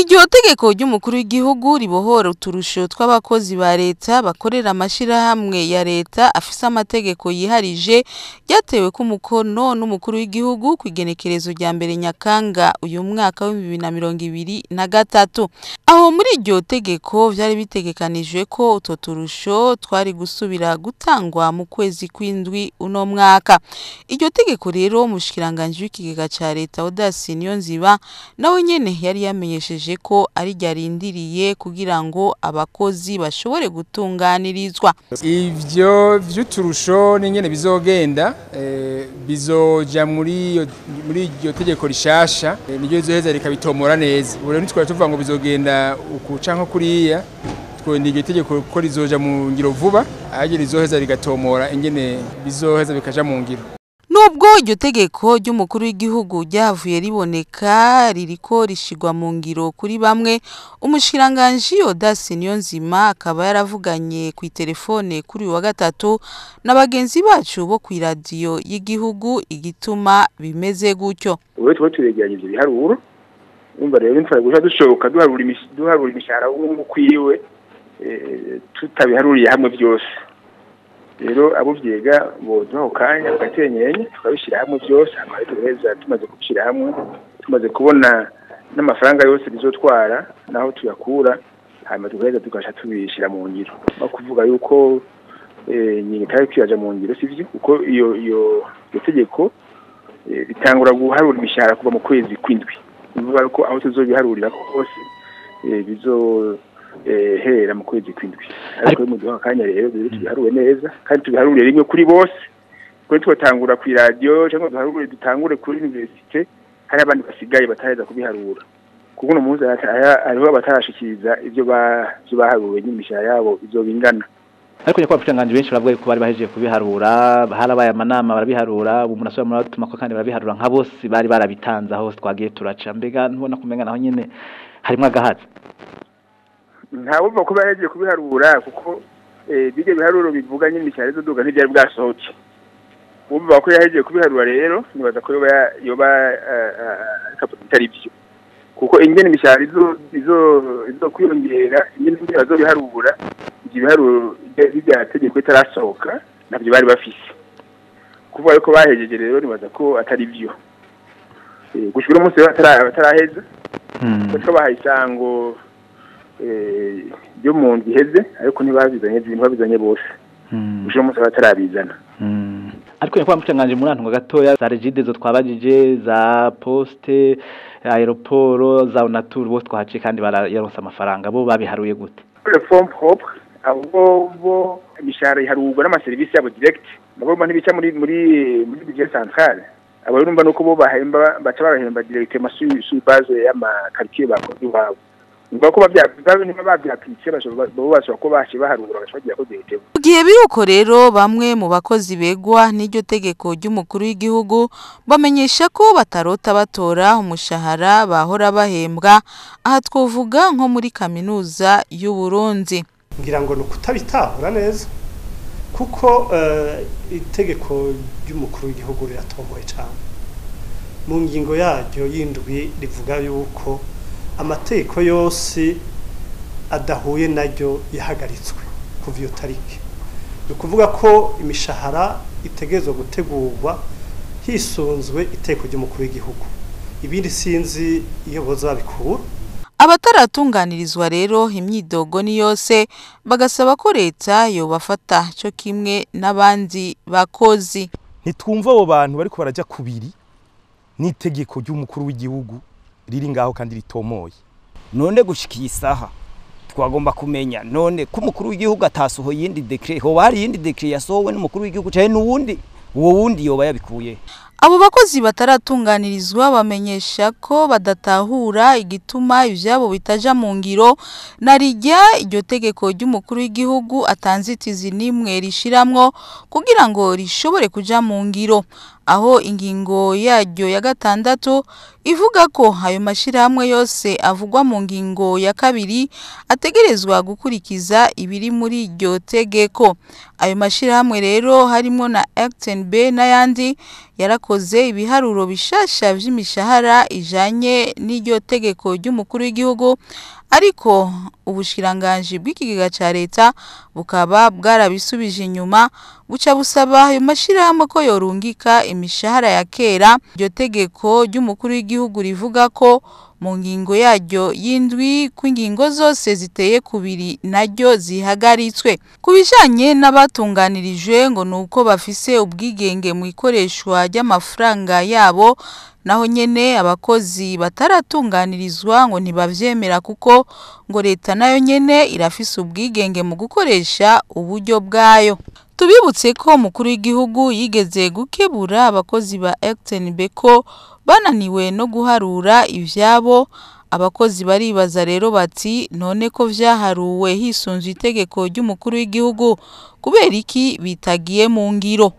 Iryo tegeko ry'umukuru w'igihugu ribohora uturusho tw'abakozi ba leta bakorera amashirahamwe ya leta afise amategeko yiharije ryatewe ku mukono n'umukuru w'igihugu kw'igenekerezo rya mbere Nyakanga uyu mwaka wa 2023. Aho muri iryo tegeko vyari bitegekanijwe ko utwo turusho twari gusubira gutangwa mu kwezi kw'indwi uno mwaka. Iryo tegeko rero umushikiranganje w'ikigega ca leta Audace Niyonzima nawe nyene yari yamenyesheje ko ari ryarindiriye kugira ngo abakozi bashobore gutunganirizwa. Ivyo vy'uturusho n'ingene bizogenda bizoja muri iryo tegeko rishasha niryo rizoheza rikabitomora neza. Ubu rero ntitwari tuvuga ngo bizogenda uku canke kuriya, twende iryo tegeko ko rizoja mu ngiro vuba, ahanje rizoheza rigatomora ingene bizoheza bikaja mu ngiro. Nubwo iryo tegeko ry'umukuru w'igihugu ryavuye riboneka ririko rishigwa mu ngiro kuri bamwe, umushikiranganje Audace Niyonzima akaba yaravuganye ku telefone kuri wa gatatu n'abagenzi bacu bo ku radio y'igihugu igituma bimeze gutyo. Ubu twa turegeranyije ibiharuro, umva rero ntwara gusa dushoboka duharura imishahara umukwiwe tutabiharuriye hamwe byose. Rero abo vyega boduha kanya bagatenyenye tukabishira hamwe byose amari tuheza tumaze kubishira hamwe tumaze kubona n'amafaranga yose bizotwara naho tuyakura hama tuheza tugasha tubishira mu ngiro no kuvuga yuko nyine kare kwiyaja mu ngiro sivyo kuko iyo tegeko bitangura guharura imishahara kuva mu kwezi kw'indwi bivuga ko aho tuzobiharurira hose bizo hera mu kwezi kw'indwi ariko mu duha kanya rero tubiharuwe neza kandi tubiharuriye rimwe kuri bose kuri twatangura ku radio cyangwa dutangure kuri universite hari abandi basigaye bataheza kubiharura kuko no muzi ariho batarashikiriza ivyo baharuwe n'imishahara yabo izobingana. Ariko nyakwa abashikiranganje benshi baravuga ko bari bahejeje kubiharura harabaye amanama barabiharura ubu munasubira muri batuma ko kandi barabiharura nka bose bari barabitanze aho twagiye turaca mbega ntubona kumenga naho nyene harimo agahatsi. Ntabwo ko bahejeje kubiharura kuko bige biharuro bivuga n'imishahara zoduga ntibyari bwasohoke. Umva ko yahejeje kubiharura rero nibaza ko yoba kapitali byo. Kuko ingene imishahara izo kwiyongera ingene bazo biharura ibiharuro byategeko itarasohoka nabyo bari bafise. Kuvuga ko bahejeje rero nibaza ko atari byo. Gushira umunsi bataraheza. Ko bahayisango byo mu ngiheze ariko ntibabizanye bose ushobora umunsi batarabizana. Ariko nyakwa mucanganje muri antu gatoya za regide zo twabajije za poste aeroport za nature bose twahaciye kandi barayaronsa amafaranga bo babiharuye gute? Reform propre abo imishahara iharurwa n'amaserivisi yabo direct nabo ntibica muri budget centrale abo urumva nuko bo bahemba baca barahemba directement sur base y'amakalcule bakoze babo. Ngako bavyapitse bashobora ko bashi baharura bashobora ko bihete. Ugiye biruko rero bamwe mu bakozi begwa n'iryo tegeko ry'umukuru w'igihugu bamenyesha ko batarota batora umushahara bahora bahembwa aha twovuga nko muri kaminuza y'u Burundi. Ngira ngo nukutabitahura neza kuko itegeko ry'umukuru w'igihugu riratomboye cyane. Mu ngingo yaryo y'indwi rivuga yuko amateko yose adahuye naryo yahagaritswe kuva iyo tariki. Ukuvuga ko imishahara itegerezwa gutegurwa hisunzwe iteko ry'umukuru w'igihugu. Ibindi sinzi iyo boza babikura. Abataratunganirizwa rero imyidogo ni yose bagasaba ko leta yobafata cyo kimwe n'abandi bakozi. Ntitwumva abo bantu bariko baraja kubiri n'itegeko ry'umukuru w'igihugu riri ngaho kandi ritomoye. None gushikiye isaha twagomba kumenya none ko umukuru w'igihugu atasohoye yindi decret ho bari yindi decret yasohowe n'umukuru w'igihugu cyane n'uwundi uwo wundi yoba yabikuye. Abo bakozi bataratunganirizwa bamenyesha ko badatahura igituma ivyabo bitaja mu ngiro narijya iryo tegeko ry'umukuru w'igihugu atanzitizi nimwe rishiramwo kugira ngo rishobore kuja mu ngiro. aho ingingo yaryo ya gatandatu ivuga ko ayo mashirahamwe yose avugwa mu ngingo ya kabiri ategerezwa gukurikiza ibiri muri iryo tegeko. Ayo mashirahamwe rero harimo na RTNB n'ayandi yarakoze ibiharuro bishasha vy'imishahara ijanye n'iryo tegeko ry'umukuru w'igihugu, ariko ubushikiranganji bw'ikigega ca leta bukaba bwarabisubije inyuma, buca busaba ayo mashirahamwe ko yorungika imishahara ya kera. Iryo tegeko ry'umukuru w'igihugu rivuga ko mu ngingo yaryo y'indwi ko ingingo zose ziteye kubiri naryo zihagaritswe. Ku bijanye n'abatunganirijwe ngo nuko bafise ubwigenge mu ikoreshwa ry'amafaranga yabo, naho nyene abakozi bataratunganirizwa ngo ntibavyemera kuko ngo leta nayo nyene irafise ubwigenge mu gukoresha uburyo bwayo. Tubibutse ko umukuru w'igihugu yigeze gukebura abakozi ba RTNB ko bananiwe no guharura ivyabo. Abakozi baribaza rero bati none ko vyaharuwe hisunzwe itegeko ry'umukuru w'igihugu kubera iki bitagiye mu ngiro?